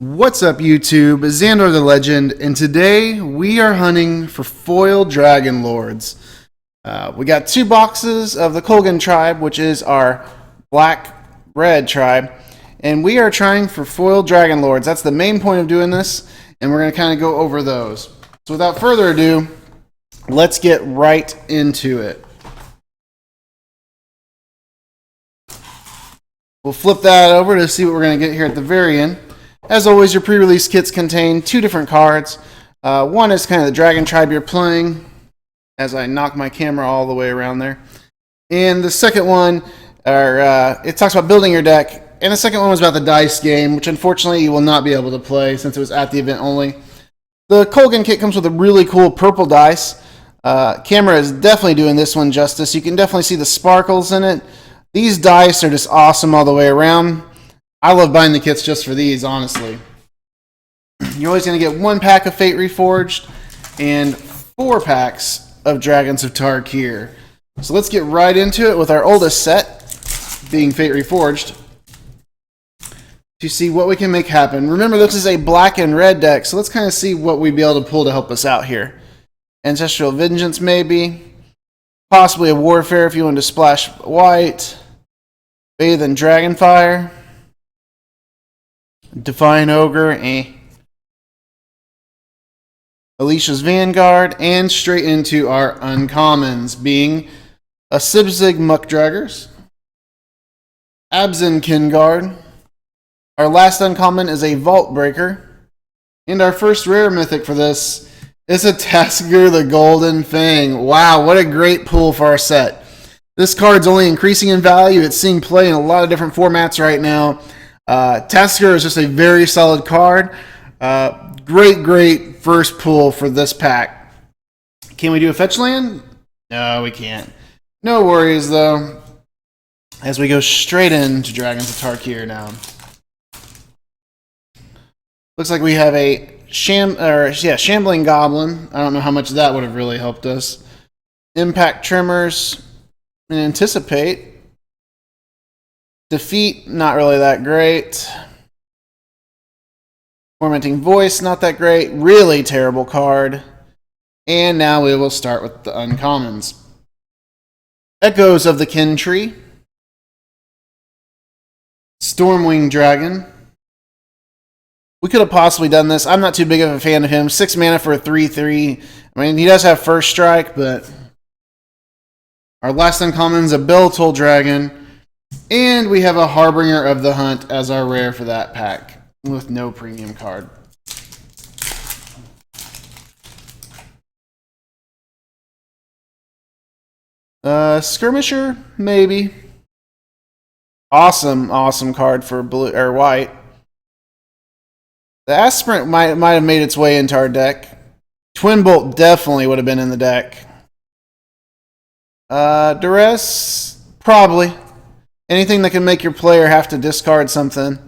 What's up, YouTube? Zandar the Legend, and today we are hunting for foil dragon lords. We got two boxes of the Kolaghan tribe, which is our black-red tribe, and we are trying for foil dragon lords. That's the main point of doing this, and we're going to kind of go over those. So without further ado, let's get right into it. We'll flip that over to see what we're going to get here at the very end. As always, your pre-release kits contain two different cards. One is kind of the Dragon Tribe you're playing, as I knock my camera all the way around there. And the second one, it talks about building your deck. And the second one was about the dice game, which unfortunately you will not be able to play since it was at the event only. The Kolaghan kit comes with a really cool purple dice. Camera is definitely doing this one justice. You can definitely see the sparkles in it. These dice are just awesome all the way around. I love buying the kits just for these, honestly. You're always going to get one pack of Fate Reforged and 4 packs of Dragons of Tarkir. So let's get right into it with our oldest set, being Fate Reforged, to see what we can make happen. Remember, this is a black and red deck, so let's kind of see what we'd be able to pull to help us out here. Ancestral Vengeance, maybe. Possibly a Warfare if you want to splash white. Bathe in Dragonfire. Define Ogre, Alicia's Vanguard, and straight into our uncommons, being a Sibzig Muckdraggers, Abzan Kinguard. Our last uncommon is a Vault Breaker, and our first rare mythic for this is a Tarkir the Golden Fang. Wow, what a great pull for our set. This card's only increasing in value. It's seeing play in a lot of different formats right now. Tarkir is just a very solid card. Great first pull for this pack. Can we do a fetch land? No, we can't. No worries, though, as we go straight into Dragons of Tarkir now. Looks like we have a Shambling Goblin. I don't know how much that would have really helped us. Impact Tremors and Anticipate. Defeat, not really that great. Tormenting Voice, not that great. Really terrible card. And now we will start with the uncommons. Echoes of the Kin Tree. Stormwing Dragon. We could have possibly done this. I'm not too big of a fan of him. 6 mana for a 3/3. I mean, he does have first strike, but our last uncommon is a Beltoll Dragon. And we have a Harbinger of the Hunt as our rare for that pack, with no premium card. Skirmisher, maybe. Awesome card for blue or white. The Aspirant might have made its way into our deck. Twin Bolt definitely would have been in the deck. Duress, probably. Anything that can make your player have to discard something.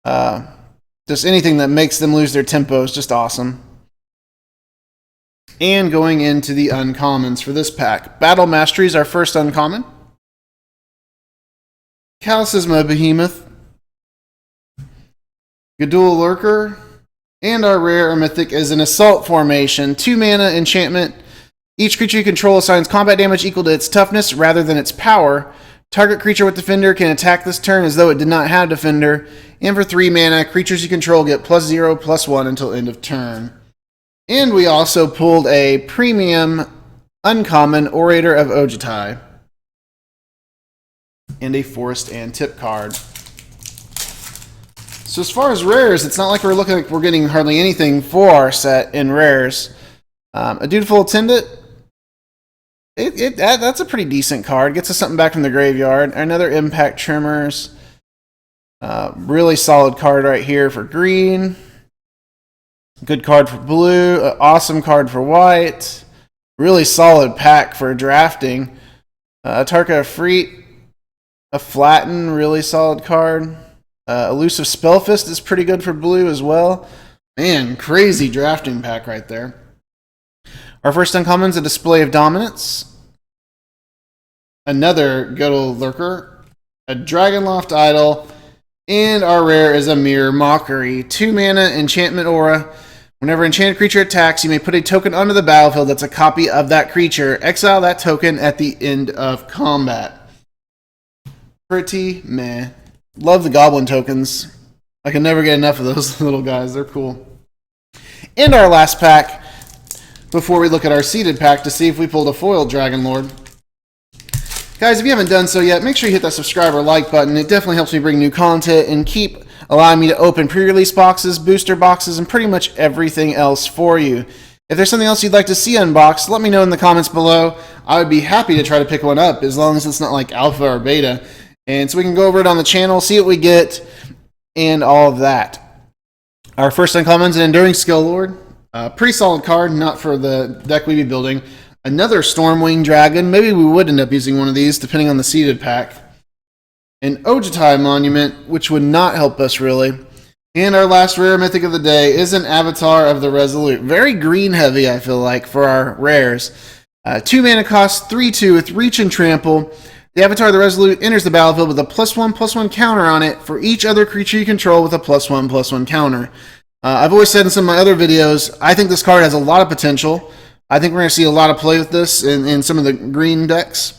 Just anything that makes them lose their tempo is just awesome. And going into the uncommons for this pack. Battle Mastery is our first uncommon. Calcisma Behemoth. Gadul Lurker. And our rare or mythic is an Assault Formation. 2 mana enchantment. Each creature you control assigns combat damage equal to its toughness rather than its power. Target creature with Defender can attack this turn as though it did not have Defender. And for 3 mana, creatures you control get +0/+1 until end of turn. And we also pulled a premium uncommon Orator of Ojutai. And a Forest and Tip card. So as far as rares, it's not like we're looking like we're getting hardly anything for our set in rares. A Dutiful Attendant. That's a pretty decent card. Gets us something back from the graveyard. Another Impact Tremors. Really solid card right here for green. Good card for blue. Awesome card for white. Really solid pack for drafting. Tarka Freet. A Flatten. Really solid card. Elusive Spellfist is pretty good for blue as well. Man, crazy drafting pack right there. Our first uncommon is a Display of Dominance. Another Gadul Lurker. A Dragonloft Idol. And our rare is a Mere Mockery. 2 mana, enchantment aura. Whenever enchanted creature attacks, you may put a token onto the battlefield that's a copy of that creature. Exile that token at the end of combat. Pretty meh. Love the goblin tokens. I can never get enough of those little guys. They're cool. And our last pack, before we look at our seeded pack to see if we pulled a foiled Dragon Lord. Guys, if you haven't done so yet, make sure you hit that subscribe or like button. It definitely helps me bring new content and keep allowing me to open pre-release boxes, booster boxes, and pretty much everything else for you. If there's something else you'd like to see unboxed, let me know in the comments below. I would be happy to try to pick one up, as long as it's not like alpha or beta. And so we can go over it on the channel, see what we get, and all of that. Our first uncommon is an Enduring Skill Lord. Pretty solid card, not for the deck we'd be building. Another Stormwing Dragon. Maybe we would end up using one of these, depending on the seeded pack. An Ojutai Monument, which would not help us really. And our last rare mythic of the day is an Avatar of the Resolute. Very green heavy, I feel like, for our rares. 2 mana cost, 3/2 with Reach and Trample. The Avatar of the Resolute enters the battlefield with a +1/+1 counter on it for each other creature you control with a +1/+1 counter. I've always said in some of my other videos, I think this card has a lot of potential. I think we're going to see a lot of play with this in some of the green decks.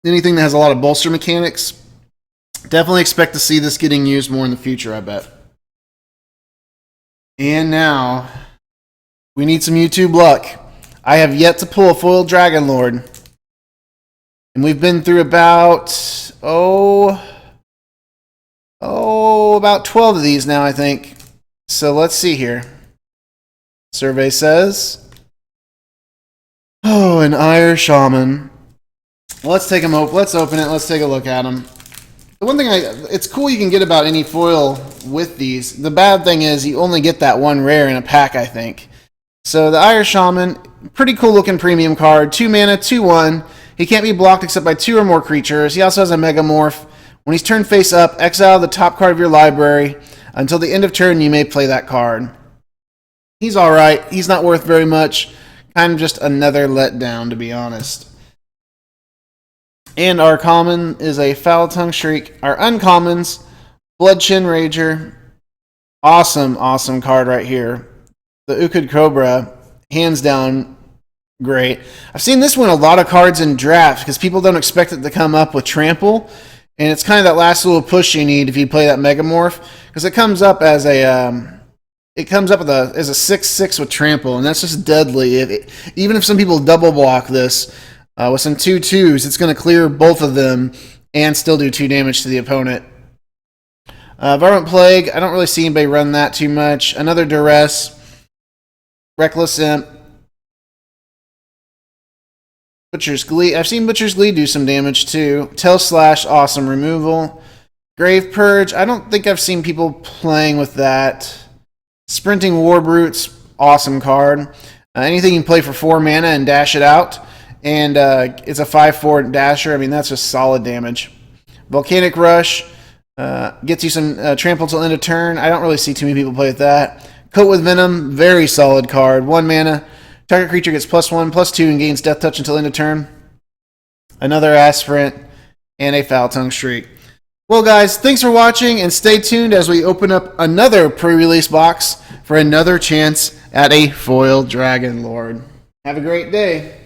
Anything that has a lot of bolster mechanics. Definitely expect to see this getting used more in the future, I bet. And now, we need some YouTube luck. I have yet to pull a foiled Dragon Lord. And we've been through about, about 12 of these now, I think. So let's see here. Survey says, an Ire Shaman. Let's take him open. Let's open it. Let's take a look at him. The one thing it's cool you can get about any foil with these. The bad thing is you only get that one rare in a pack, I think. So the Ire Shaman, pretty cool looking premium card. 2 mana, 2/1. He can't be blocked except by 2 or more creatures. He also has a Megamorph. When he's turned face up, exile the top card of your library. Until the end of turn, you may play that card. He's alright. He's not worth very much. Kind of just another letdown, to be honest. And our common is a Foul Tongue Shriek. Our uncommons, Bloodchin Rager. Awesome, awesome card right here. The Ukud Cobra, hands down, great. I've seen this one a lot of cards in drafts because people don't expect it to come up with Trample. And it's kind of that last little push you need if you play that Megamorph. Because it comes up as a... as a 6/6 with Trample, and that's just deadly. Even if some people double block this with some 2/2s, it's going to clear both of them and still do 2 damage to the opponent. Varmint Plague, I don't really see anybody run that too much. Another Duress. Reckless Imp. Butcher's Glee. I've seen Butcher's Glee do some damage too. Tail Slash, awesome removal. Grave Purge, I don't think I've seen people playing with that. Sprinting War Brutes, awesome card. Anything you can play for 4 mana and dash it out. And it's a 5/4 dasher. I mean, that's just solid damage. Volcanic Rush gets you some trample till end of turn. I don't really see too many people play with that. Coat with Venom, very solid card. 1 mana. Target creature gets +1/+2 and gains Death Touch until end of turn. Another Aspirant. And a Foul Tongue Shriek. Well, guys, thanks for watching, and stay tuned as we open up another pre-release box for another chance at a foiled Dragon Lord. Have a great day.